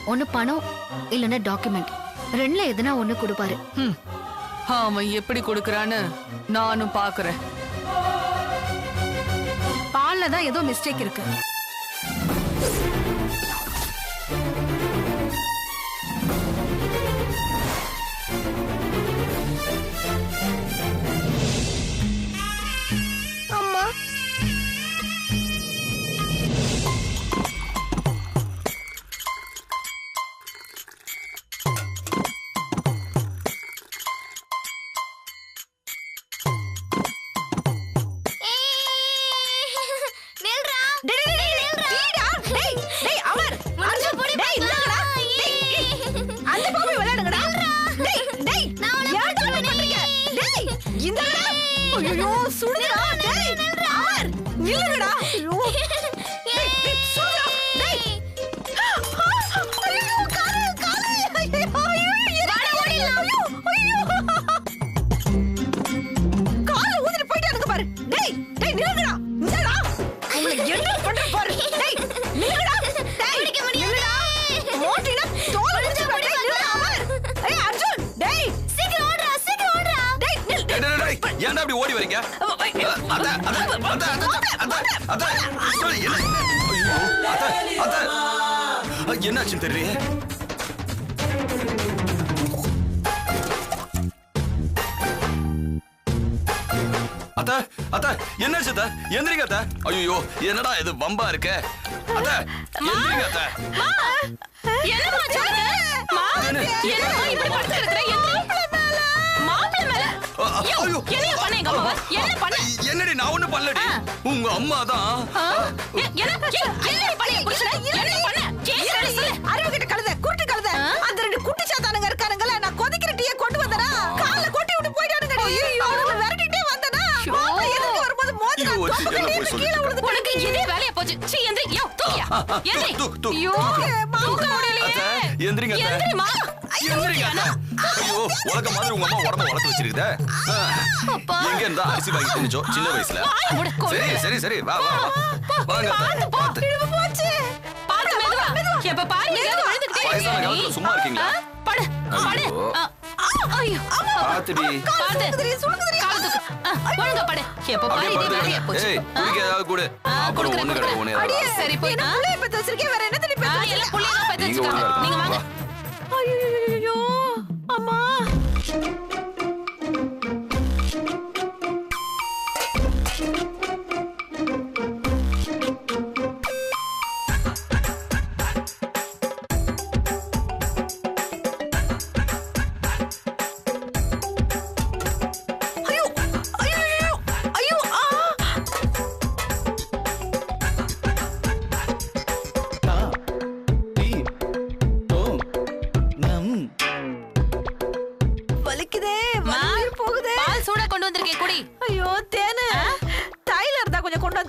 ஒன்னு பணம் இல்லன்னா டாக்குமெண்ட், ரெண்டுல எதுனா ஒண்ணு கொடுப்பாரு. அவன் எப்படி கொடுக்கறான்னு நானும் பாக்குறேன். பால்ல தான் ஏதோ மிஸ்டேக் இருக்கு. அம்மா ஏன்டா அப்படி ஓடி வரீங்க? என்னாச்சுன்னு தெரியலையே. அத்த அத்த என்னாச்சு அத்த? எந்திரிங்க அத்த. ஐயோ என்னடா இது வம்பா இருக்க? அத்த எந்திரிங்க அத்த. என்னமா சொல்லுங்க? என்னமா இப்படி படுத்து கிடக்குற? மாப்பிள்ளை மேல என்ன பண்ணீங்க அம்மா? என்ன பண்ண? என்னடி நான் ஒண்ணு பண்ணலடி. உங்க அம்மா தான். என்ன பண்ணீங்க புருஷனே? என்ன பண்ண? கேக்குறேன்னு சொல்லு. அறிவு கிட்ட கழுத, குருட்டு கழுத. அந்த ரெண்டு குட்டி சாத்தானுங்க இருக்கானுங்களே, நான் கொதிக்கிற டீயை கொண்டு வந்தனா, கால்ல கொட்டி விட்டு போயிட்டானுங்கடி. அவனுங்க விரட்டிட்டே வந்தனா, மாப்பிள்ளை எதுக்கு வரும்போது மோதினா கீழே விழுந்து. உனக்கு இதே வேலையா போச்சு. சீ எந்திரி. யோ தூக்கியா? எந்திரி. ஐயோ தூக்க முடியலையே. எந்திரிங்க அத்த. எந்திரிமா. எந்திரிங்க அத்த. ஐயோ உலக மாதிரி உங்க அம்மா உடம்ப வளர்த்து வச்சிருக்குதே. எங்க இருந்தா அரிசி வாங்கி தின்னுச்சோ சின்ன வயசுல. சரி சரி சரி வா வா வாங்க பாத்து போச்சு. பாத்து மெதுவா. எப்ப பாரு ஏதாவது விழுந்துட்டே வயசான காலத்துல சும்மா இருக்கீங்களா? படு படு. ஐயோ பாத்துடி. பாத்து காலத்துக்கு ஒழுங்கா படு. எப்ப பாரு இதே வேலையா போச்சு. ஏய் குடிக்க ஏதாவது கொடு. அப்புறம் ஒண்ணு கடை ஒண்ணே. சரி போய் நான் புள்ளைய பத்த வச்சிருக்கேன், வேற என்ன தண்ணி பத்த? எல்லாம் புள்ளைய பத்த வச்சிருக்காங்க. நீங்க வாங்க. ஐயோ அம்மா.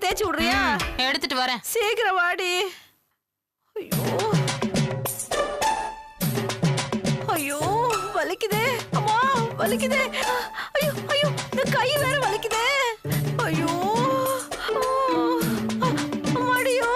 தேய்ச்சி விடுறியா? எடுத்துட்டு வரேன். சீக்கிரம் வாடி. ஐயோ ஐயோ வலிக்குதே அம்மா, வலிக்குதே. ஐயோ ஐயோ இந்த கை வேற வலிக்குதே. ஐயோ அம்மாடியோ.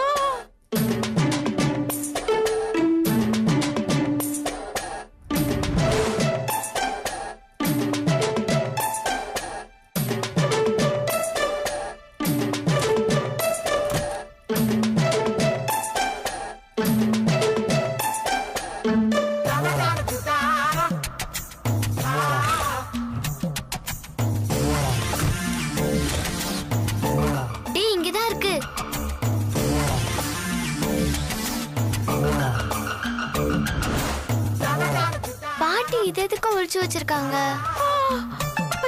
பாட்டி இது எதுக்கு ஒளிச்சு வச்சிருக்காங்க?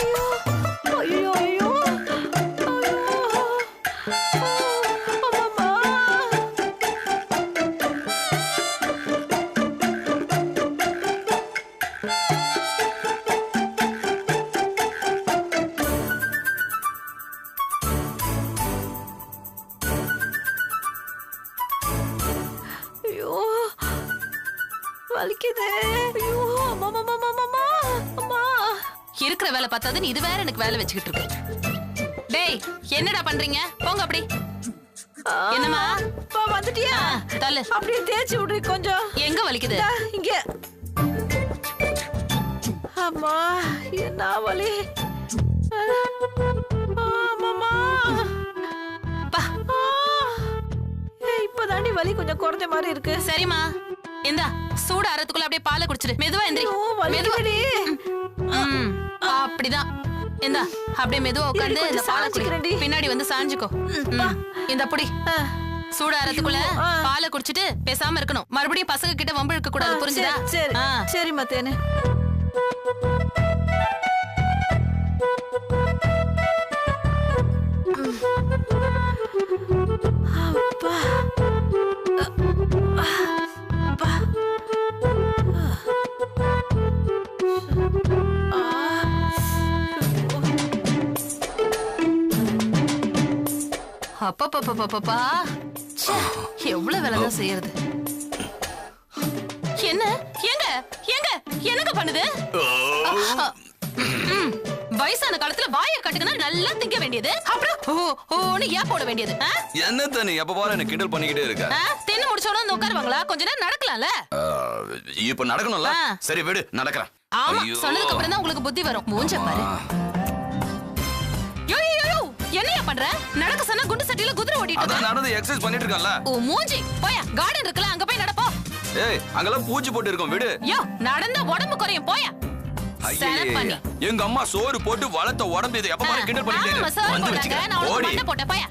ஐயோ ஐயோ ஐயோ வலிக்குதே. ஐயோ அம்மா அம்மா அம்மா அம்மா. இருக்கிற வேலை பார்த்தாது இது வேற எனக்கு வேலை வச்சுக்கிட்டு இருக்கு. டேய் என்னடா பண்றீங்க? போங்க அப்படி. என்னம்மா வந்துட்டியா? தள்ளு. அப்படியே தேய்ச்சி விடுறி கொஞ்சம். எங்க வலிக்குது? இங்க. அம்மா என்ன வலி. ஆமாமா. இப்பதாண்டி வலி கொஞ்சம் குறைஞ்ச மாதிரி இருக்கு. சரிம்மா இந்தா சூடு ஆறதுக்குள்ள அப்படியே பாலை குடிச்சிரு. மெதுவா எந்திரி. மெதுவாடி. அப்படிதான். இந்தா அப்படியே மெதுவா உட்கார்ந்து இந்த பாலை குடிக்கிறேன்டி. பின்னாடி வந்து சாஞ்சுக்கோ. இந்த புடி. சூடு ஆறதுக்குள்ள பாலை குடிச்சிட்டு பேசாம இருக்கணும். மறுபடியும் பசங்க கிட்ட வம்பு இழுக்க கூடாது. புரிஞ்சுதா? சரி சரி மத்தேனே. அப்பா அப்பா எவ்வளவு வேலைதான் செய்யறது. என்ன எங்க எங்க என்னங்க பண்ணுது? வயசான காலத்துல வாயை கட்டுக்குன்னா நல்லா திங்க வேண்டியது. அப்புறம் ஓன்னு ஏன் போட வேண்டியது? என்ன தண்ணி எப்ப பாரு என்ன கிண்டல் பண்ணிக்கிட்டே இருக்க? தின்னு முடிச்சோட வந்து உட்காருவாங்களா? கொஞ்ச நேரம் நடக்கலாம்ல. இப்ப நடக்கணும்ல. சரி விடு நடக்கிறேன். ஆமா சொன்னதுக்கு அப்புறம் தான் உங்களுக்கு புத்தி வரும். மூஞ்ச பாரு. என்னையா பண்ற? நடக்க சொன்னா குண்டு சட்டில குதிரை ஓடிட்டு அதான் நடந்து எக்சர்சைஸ் பண்ணிட்டு இருக்கேன்ல. ஓ மூஞ்சி போயா. கார்டன் இருக்குல அங்க போய் நடப்போ. ஏய் அங்கலாம் பூச்சி போட்டு இருக்கும் விடு. யோ நடந்தா உடம்பு குறையும் போயா. எங்க அம்மா சோறு போட்டு வளர்த்த உடம்பு இது எப்ப பாரு கிண்டல் பண்ணிட்டே வந்து வெச்சுக்க. நான் உனக்கு மண்ணை போட்ட போயா.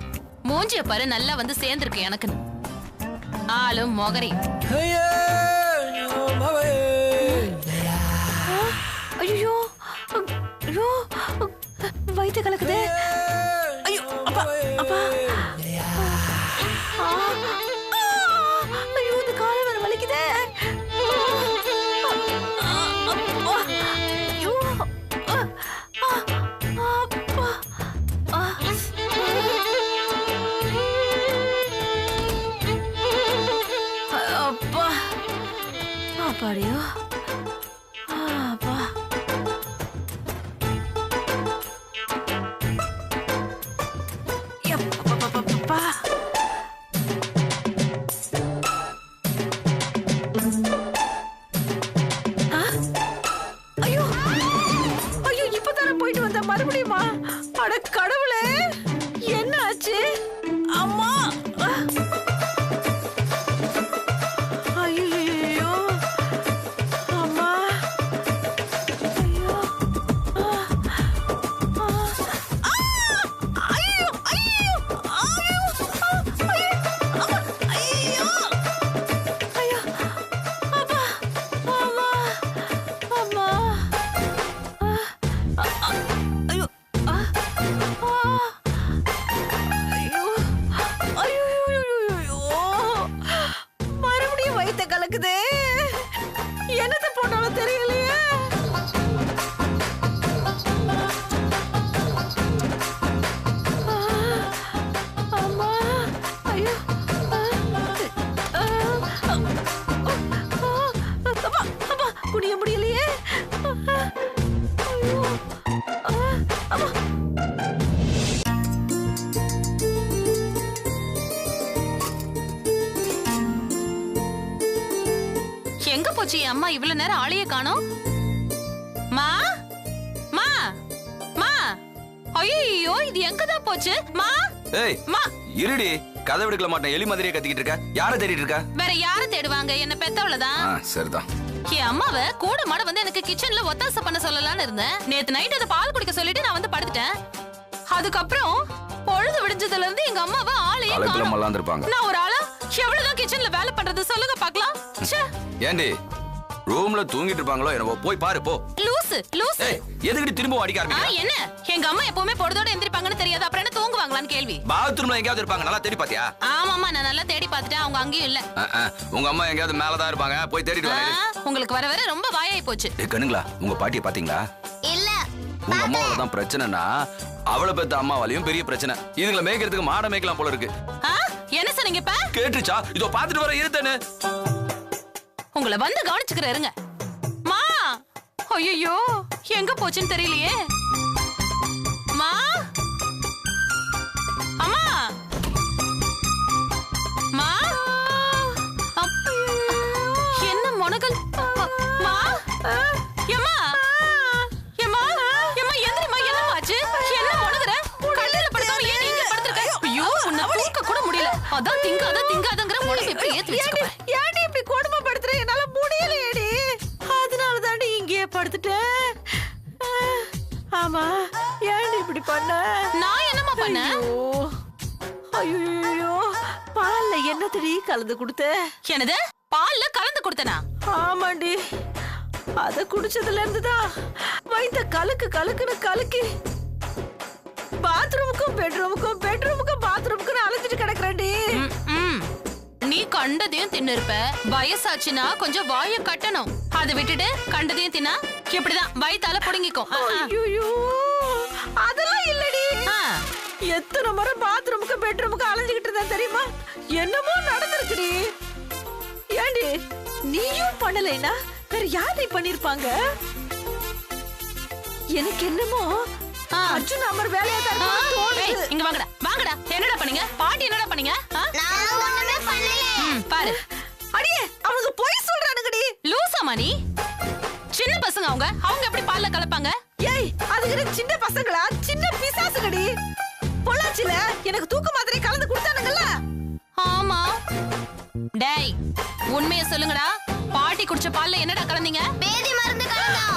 மூஞ்சிய பாரு நல்லா வந்து சேர்ந்திருக்கு எனக்கு. ஆளும் மொகரி. ஐயோ ஐயோ வயித்து கலக்குதே. ஐயோ அப்பா அப்பா. ஐயோ இந்த காலை வேற வலிக்குதே. ஐயோ அப்பா அப்பா அப்பாடியோ. அப்பா ஐயோ ஐயோ இப்பதானே போயிட்டு வந்த மறுபடியுமா? அட கடவுளே என்ன ஆச்சு? அம்மா ஐயோ அம்மா ஐயோ ஐயோ ஐயோ ஐயோ ஐயோ அப்பா அம்மா அம்மா ஐயோ ஐயோ ஐயோ மறுபடியும் வயித்த கலக்குதே. என்னத்தை போட்டாலும் தெரியலையே. அம்மா ஐயோ அப்பா அப்பா குடிய முடியலையே. ஐயோ அம்மா எங்க போச்சு அம்மா? இவ்வளவு நேரம் ஆளையே காணோம். மா மா மா ஐயோ இது எங்கதான் போச்சு? மா ஏய் மா இருடி கதை விடுக்கல மாட்டேன். எலி மாதிரியே கத்திக்கிட்டு இருக்க. யாரை தேடிட்டு இருக்க? வேற யார தேடுவாங்க? என்ன பெத்தவளதான். சரிதான். என் அம்மாவை கூட மாட வந்து எனக்கு கிச்சன்ல ஒத்தாசை பண்ண சொல்லலாம்னு இருந்தேன். நேத்து நைட் அதை பால் குடிக்க சொல்லிட்டு நான் வந்து படுத்துட்டேன். அதுக்கப்புறம் பொழுது விடிஞ்சதுல இருந்து எங்க அம்மாவை ஆளையே காணோம். நான் ஒரு ஆளா எவ்வளவுதான் கிச்சன்ல வேலை பண்றது சொல்லுங்க பாக்கலாம். ஏண்டி ரூம்ல தூங்கிட்டு இருப்பாங்களோ என்னவோ போய் பாரு போ. லூசு லூசு. எதுக்கு திரும்ப அடிக்க ஆரம்பிக்கிற? என்ன எங்க அம்மா எப்பவுமே பொழுதோட எந்திரிப்பாங்கன்னு தெரியாது. அப்புறம் என்ன தூங்குவாங்களான்னு கேள்வி. பாத்ரூம்ல எங்கயாவது இருப்பாங்க. நல்லா தேடி பாத்தியா? ஆமாமா நான் நல்லா தேடி பார்த்துட்டேன். அவங்க அங்கேயும் இல்ல. உங்க அம்மா எங்கயாவது மேலதான் இருப்பாங்க. போய் தேடிட்டு வா. உங்களுக்கு வர வர ரொம்ப வாயாயி போச்சு. கண்ணுங்களா உங்க பாட்டியை பாத்தீங்களா? இல்ல. உங்க அம்மாவால தான் பிரச்சனைனா அவளை பெத்த அம்மாவாலையும் பெரிய பிரச்சனை. இதுங்களை மேய்க்கிறதுக்கு மாட மேய்க்கலாம் போல இருக்கு. என்ன சொன்னீங்க இப்ப? கேட்டுச்சா? இதோ பாத்துட்டு வர இருத்தேன்னு. உங்களை வந்து கவனிச்சுக்கிற இருங்க. மா ஐயோ எங்க போச்சுன்னு தெரியலையே. மா அம்மா பாலையும் எப்படி ஏத்தி வச்சுக்க பாரு. ஏன்டி இப்படி கொடுமைப்படுத்துற? என்னால முடியலையேடி. அதனால தாண்டி இங்கேயே படுத்துட்டேன். ஆமா, ஏன்டி இப்படி பண்ண? நான் என்னம்மா பண்ணேன்? ஐயோ, பால்ல என்னத்தடி கலந்து கொடுத்த? என்னது? பால்ல கலந்து கொடுத்தனா? ஆமாண்டி, அத குடிச்சதுல இருந்துதான் வயித்த கலக்குன்னு கலக்கி பாத்ரூமுக்கும் பெட்ரூமுக்கும் பாத்ரூமுக்கும் அலைஞ்சிட்டு கிடக்குறேன்டி. நீ கண்டதையும் தின்னு இருப்ப. வயசாச்சுன்னா கொஞ்சம் வாய கட்டணும். அதை விட்டுட்டு கண்டதையும் தின்னா இப்படிதான் வயித்தால புடுங்கிக்கும். ஐயோ, அதெல்லாம் இல்லடி. எத்தனை முறை பாத்ரூமுக்கு பெட்ரூமுக்கு அலைஞ்சுகிட்டு இருந்தேன் தெரியுமா? என்னமோ நடந்திருக்குடி. ஏண்டி நீயும் பண்ணலைனா வேற யாரை பண்ணிருப்பாங்க? எனக்கு என்னமோ அர்ஜுன் அமர் வேலையா தான் தோணுது. இங்க வாங்கடா. என்னடா பண்ணீங்க? பாட்டி என்னடா பண்ணீங்க? பாரு, அடியே அவங்க போய் சொல்றானுங்கடி. லூசாமா நீ? சின்ன பசங்க அவங்க எப்படி பால்ல கலப்பாங்க? ஏய், அதுக்கு சின்ன பசங்களா? சின்ன பிசாசுங்கடி. பொள்ளாச்சில எனக்கு தூக்க மாத்திரை கலந்து கொடுத்தானுங்கல்ல. ஆமா. டேய், உண்மையை சொல்லுங்கடா. பாட்டி குடிச்ச பால்ல என்னடா கலந்தீங்க? பேதி மருந்து கலந்தோம்.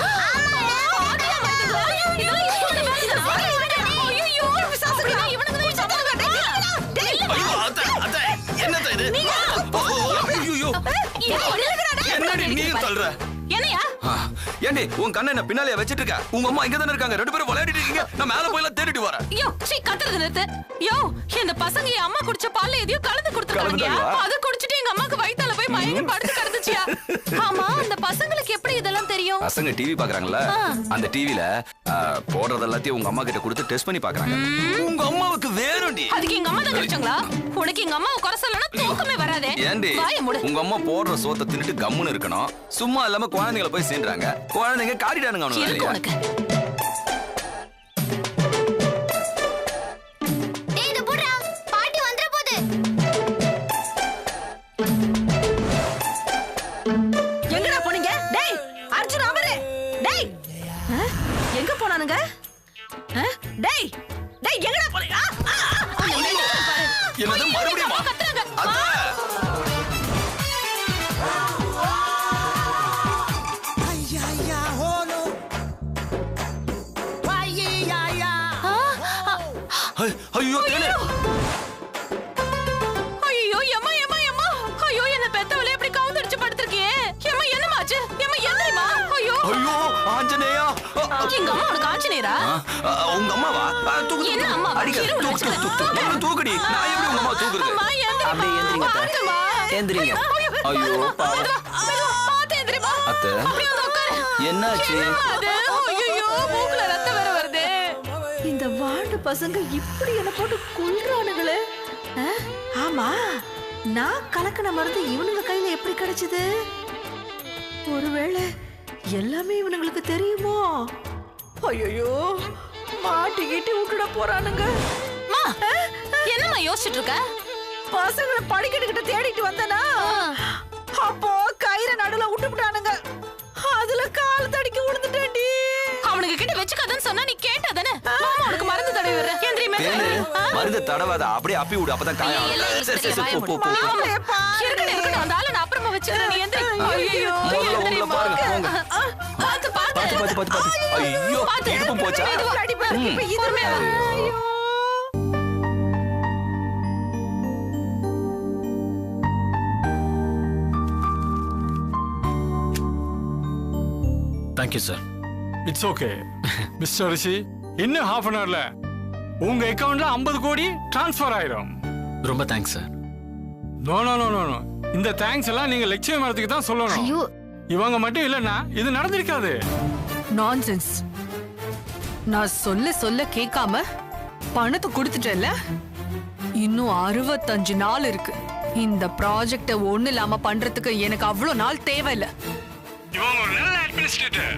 ஏண்டி உன் கண்ணை என்ன பின்னாலே வச்சிட்டு இருக்க? உங்க அம்மா இங்க தானே இருக்காங்க. ரெண்டு பேரும் விளையாடிட்டு இருக்கீங்க. நான் மேல போய் தேடிட்டு வரேன். யோ, சீ, கத்துறது நிறுத்து. யோ, இந்த பசங்க என் அம்மா குடிச்ச பால்ல எதையோ கலந்து கொடுத்துட்டாங்க. அத குடிச்சிட்டு எங்க அம்மாக்கு வயித்தால போய் மயங்கி படுத்து கிடந்துச்சியா? ஆமா, அந்த பசங்களுக்கு எப்படி இதெல்லாம் தெரியும்? பசங்க டிவி பாக்குறாங்கல்ல, அந்த டிவில போடுறது எல்லாத்தையும் உங்க அம்மா கிட்ட கொடுத்து டெஸ்ட் பண்ணி பாக்குறாங்க. உங்க அம்மாவுக்கு வேணும்டி. அதுக்கு எங்க அம்மா தான் கிடைச்சாங்களா? உனக்கு எங்க அம்மாவை குறை சொல்லனா தூக்கமே வராதே. ஏண்டி உங்க அம்மா போடுற சோத்தை தின்னுட்டு கம்முன்னு இருக்கணும். சும்மா இல்லாம குழந்தைகளை போய் சேர்றாங்க. குழந்தைங்க காட்டிட்டானுங்க அவனுக்கு. உனக்கு எங்கடா போனீங்க? டேய், அர்ஜுன் அமரே. டேய், எங்க போனானுங்க? டேய், எங்கடா போனீங்க? என்னது மறுபடியும் அத்தை? ஐயோ தேனே. ஐயோ, எம்மா. ஐயோ, என்ன பெத்தவளே இப்படி கவுந்தடிச்சு படுத்துக்கியே. எம்மா, என்னமாச்சு? எம்மா, எந்திரிமா. ஐயோ, ஆஞ்சநேயா. எங்க அம்மா உனக்கு ஆஞ்சநேயரா? உங்க அம்மாவா? தூக்கு. என்ன அம்மா? தூக்குடி. நான் எப்படி உங்க அம்மா தூக்குறது? அம்மா, அப்படியே எந்திரிங்க அத்தை. எந்திரிங்க. ஐயோ பாவம். அத்தை, என்னாச்சு? ஐயோ, மூக்குல ரத்தம் வேற வருதே. இந்த வாண்டு பசங்க இப்படி என்ன போட்டு கொல்றானுங்களே. ஆமா, நான் கலக்கின மருந்து இவனுங்க கையில எப்படி கிடைச்சது? ஒருவேளை எல்லாமே இவனுங்களுக்கு தெரியுமோ? ஐயோ, மாட்டிக்கிட்டு விட்டுட போறானுங்க. என்னம்மா யோசிச்சுட்டு இருக்க? பசங்களை படிக்கட்டுக்கிட்ட தேடிட்டு வந்தனா, அப்போ கயிறை நடுல விட்டுவிட்டானுங்க. அதுல கால் தடிக்கி விழுந்துட்டேன்டி. அவனுக்கு கிட்ட வச்சுக்காதன்னு சொன்னா நீ கேட்டாதானே? உனக்கு மருந்து தடவி வர. மருந்து தடவாத, அப்படியே அப்பி விடு. அப்பதான் காயம். இருக்கட்டும், அந்த ஆளை நான் அப்புறமா வச்சுக்கிறேன். நீ எந்திரி. ஐயோ, உங்களை பாருங்க, போங்க. பாத்து. ஐயோ, இடுப்பு போச்சா? Thank you sir. It's okay mister Rishi. இன்னும் half an hourல உங்க அக்கவுண்ட்ல 50 கோடி டிரான்ஸ்ஃபர் ஆயிரும். ரொம்ப தேங்க்ஸ் சார். நோ. இந்த தேங்க்ஸ் எல்லாம் நீங்க லட்சிய மரத்துக்கு தான் சொல்லணும். ஐயோ, இவங்க மட்டும் இல்லைன்னா இது நடந்திருக்காது. நான்சென்ஸ். நான் சொல்ல கேட்காம பணத்தை கொடுத்துட்டேன்ல. இன்னும் 65 நாள் இருக்கு. இந்த ப்ராஜெக்ட ஒண்ணு இல்லாம பண்றதுக்கு எனக்கு அவ்வளவு நாள் தேவையில்லை. இவங்க ஒரு நல்ல அட்மினிஸ்ட்ரேட்டர்.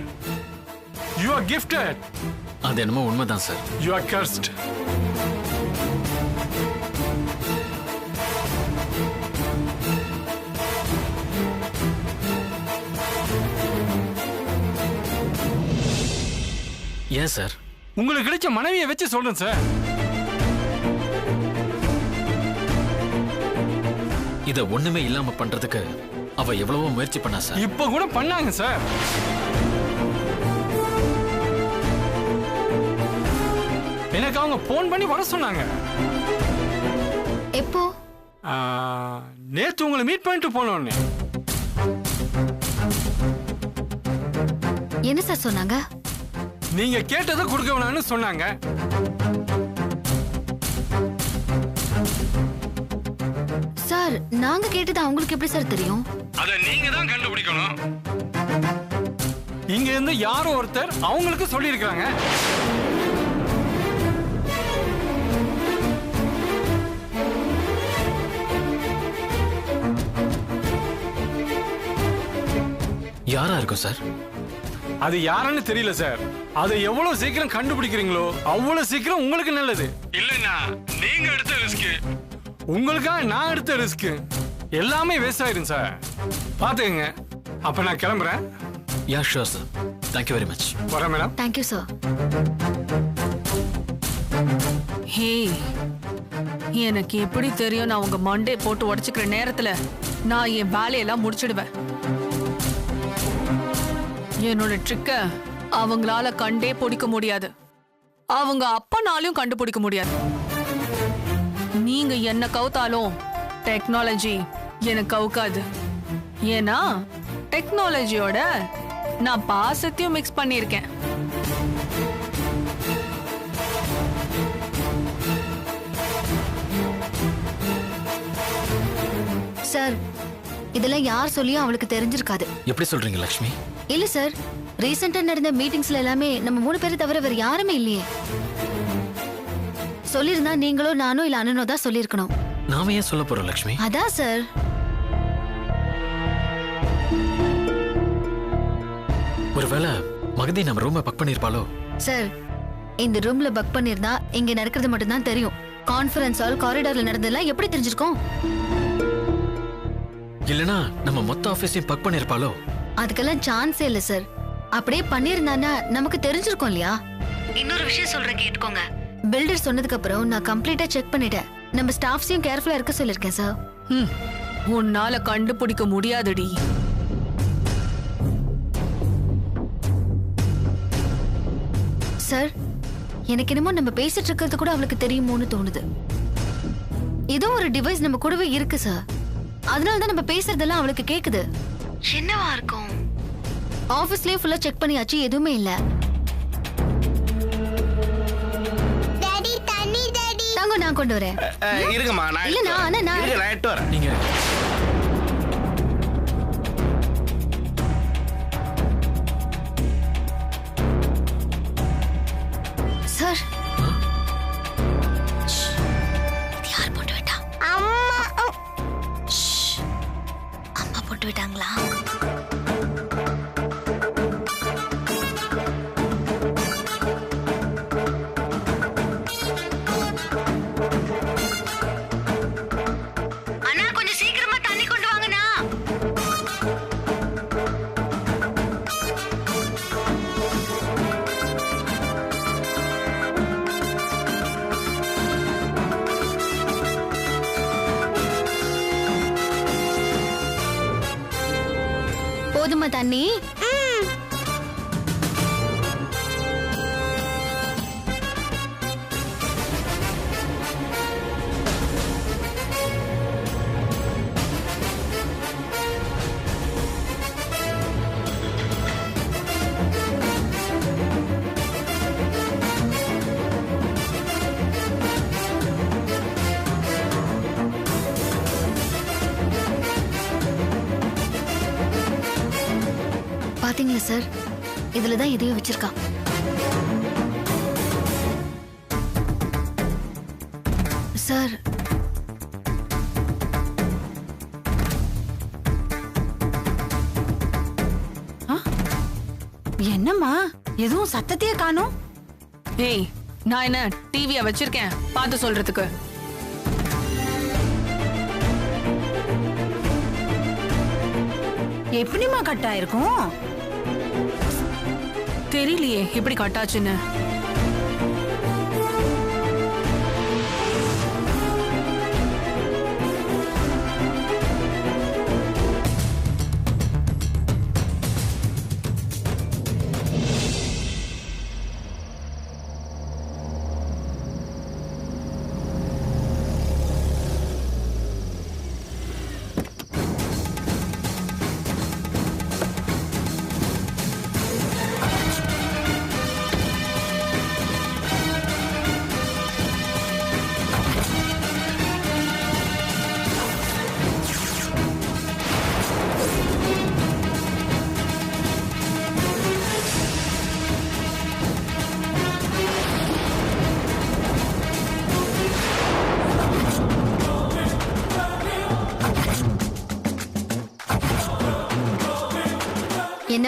You are gifted. அது என்னமோ உண்மைதான் சார். You are cursed. ஏன் சார்? உங்களுக்கு கிடைச்ச மனைவியை வச்சு சொல்றேன் சார். இத ஒண்ணுமே இல்லாம பண்றதுக்கு அவ எவ்வளவோ முயற்சி பண்ணா சார். இப்ப கூட பண்ணாங்க சார். எனக்கு அவங்க போன் பண்ணி வர சொன்னாங்க. எப்போ? நேத்து உங்களை மீட் பண்ணிட்டு போனோன்னு. என்ன சார் சொன்னாங்க? நீங்க கேட்டதை கொடுக்க வேணாம்னு சொன்னாங்க. சார் நாங்க கேட்டது அவங்களுக்கு எப்படி சார் தெரியும்? அத நீங்க தான் கண்டுபிடிக்கணும். இங்க இருந்து யாரோ ஒருத்தர் அவங்களுக்கு சொல்லி இருக்காங்க. யாரா இருக்கும் சார்? அது யாருன்னு தெரியல சார். அதை எவ்வளவு சீக்கிரம் கண்டுபிடிக்கிறீங்களோ அவ்வளவு சீக்கிரம் உங்களுக்கு நல்லது. இல்லைன்னா நீங்க எடுத்த ரிஸ்க், உங்களுக்காக நான் எடுத்த ரிஸ்க் எல்லாமே வேஸ்ட் ஆயிடும் சார். பாத்துக்கங்க. அப்ப நான் கிளம்புறேன். Yeah sure sir. Thank you very much. வரேன் மேடம். Thank you sir. ஹே, எனக்கு எப்படி தெரியும் நான் உங்க மண்டே போட்டு உடைச்சுக்கிற நேரத்துல நான் என் வேலையெல்லாம் முடிச்சிடுவேன். என்னோட ட்ரிக்க அவங்களால கண்டே பிடிக்க முடியாது. அவங்க அப்பனாலையும் கண்டுபிடிக்க முடியாது. நீங்க என்ன கவுத்தாலும் டெக்னாலஜி எனக்கு கவுக்காது. ஏன்னா டெக்னாலஜியோட நான் பாசத்தையும் மிக்ஸ் பண்ணியிருக்கேன். சார் இதெல்லாம் யார் சொல்லியும் அவளுக்கு தெரிஞ்சிருக்காது. எப்படி சொல்றீங்க லக்ஷ்மி? இல்ல சார், ரீசெண்டா நடந்த மீட்டிங்ஸ்ல எல்லாமே நம்ம 3 பேரை தவிர வேற யாருமே இல்லையே. சொல்லிருந்தா நீங்களோ நானோ இல்ல அண்ணனோ தான் சொல்லிருக்கணும். நாம ஏன் சொல்ல போறோம் லக்ஷ்மி? அதான் சார். ஒருவேளை மகதி நம்ம ரூமை பக் பண்ணிருப்பாளோ? சார் இந்த ரூம்ல பக் பண்ணிருந்தா இங்க நடக்கிறது மட்டும் தான் தெரியும். கான்ஃபரன்ஸ் ஹால் காரிடார்ல நடந்ததெல்லாம் எப்படி தெரிஞ்சிருக்கும்? இல்லனா நம்ம மொத்த ஆபீஸையும் பக் பண்ணிருப்பாளோ? அதுக்கெல்லாம் சான்ஸே இல்ல சார். அப்படியே பண்ணிருந்தானா நமக்கு தெரிஞ்சிருக்கும் இல்லையா? இன்னொரு விஷயம் சொல்றேன் கேட்டுக்கோங்க. பில்டர் சொன்னதுக்கு அப்புறம் நான் கம்ப்ளீட்டா செக் பண்ணிட்டேன். நம்ம ஸ்டாஃப்ஸையும் கேர்ஃபுல்லா இருக்க சொல்லிருக்கேன் சார். உன்னால கண்டுபிடிக்க முடியாதுடி. சார் எனக்கு என்னமோ நம்ம பேசிட்டு இருக்கிறது கூட அவளுக்கு தெரியுமோன்னு தோணுது. ஏதோ ஒரு டிவைஸ் நம்ம கூடவே இருக்கு சார். அதனாலதான் நம்ம பேசுறதெல்லாம் அவளுக்கு கேக்குது. என்னவா இருக்கும்? ஆபீஸ்லயே ஃபுல்லா செக் பண்ணியாச்சு, எதுவுமே இல்ல. டாடி தண்ணி டாடி. தாங்க நான் கொண்டு வரேன். இருங்கம்மா நான் இல்ல நான் எடுத்து வரேன். நீங்க சார் யார் போட்டு விட்டா? அம்மா. அம்மா போட்டு விட்டாங்களா? அண்ணா கொஞ்சம் சீக்கிரமா தண்ணி கொண்டு வாங்கண்ணா. போதுமா தண்ணி? பாத்தீங்களா சார், இதுலதான் எதையும் வச்சிருக்கா. சார் என்னம்மா எதுவும் சத்தத்தையே காணோம்? ஏய், நான் என்ன டிவியா வச்சிருக்கேன் பார்த்து சொல்றதுக்கு? எப்படிமா கட் ஆயிருக்கும்? தெரியலையே எப்படி கட்டாச்சுன்னு.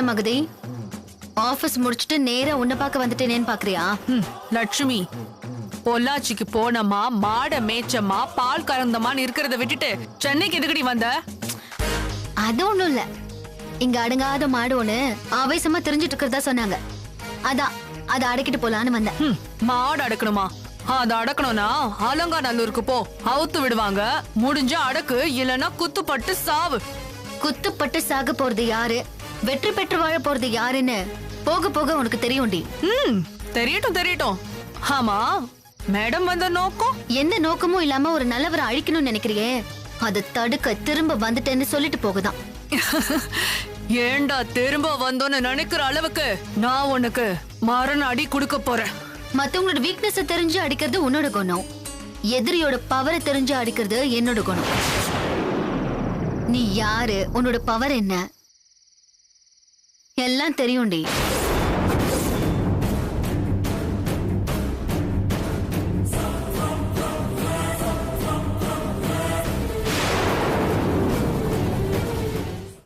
மகதி ஆபீஸ் முடிச்சிட்டு நேரா உன்னை பார்க்க வந்துட்டேனேன்னு பாக்குறியா? லட்சுமி, பொள்ளாச்சிக்கு போனமா மாட மேய்ச்சமா பால் கறந்தமான்னு இருக்கிறத விட்டுட்டு சென்னைக்கு எதுக்கடி வந்த? அது ஒண்ணும் இல்ல, இங்க அடங்காத மாடு ஒண்ணு ஆவேசமா தெரிஞ்சிட்டு இருக்கிறதா சொன்னாங்க. அதான் அதை அடக்கிட்டு போலான்னு வந்தேன். மாடு அடக்கணுமா? அத அடக்கணும்னா அலங்காநல்லூருக்கு போ, அவுத்து விடுவாங்க. முடிஞ்சா அடக்கு, இல்லனா குத்துப்பட்டு சாவு. குத்துப்பட்டு சாக போறது யாரு, வெற்றி பெற்று வாழ போறது யாருன்னு போக போக உனக்கு தெரியும்டி. தெரியட்டும் தெரியட்டும். ஆமா, மேடம் வந்த நோக்கம்? எந்த நோக்கமும் இல்லாம ஒரு நல்லவரை அழிக்கணும்னு நினைக்கிறியே, அதை தடுக்க திரும்ப வந்துட்டேன்னு சொல்லிட்டு போகுதான். ஏண்டா திரும்ப வந்தோன்னு நினைக்கிற அளவுக்கு நான் உனக்கு மரண அடி கொடுக்க போறேன். மத்தவங்களோட வீக்னஸ் தெரிஞ்சு அடிக்கிறது உன்னோட குணம், எதிரியோட பவரை தெரிஞ்சு அடிக்கிறது என்னோட குணம். நீ யாரு, உன்னோட பவர் என்ன, எல்லாம் தெரியும்டி.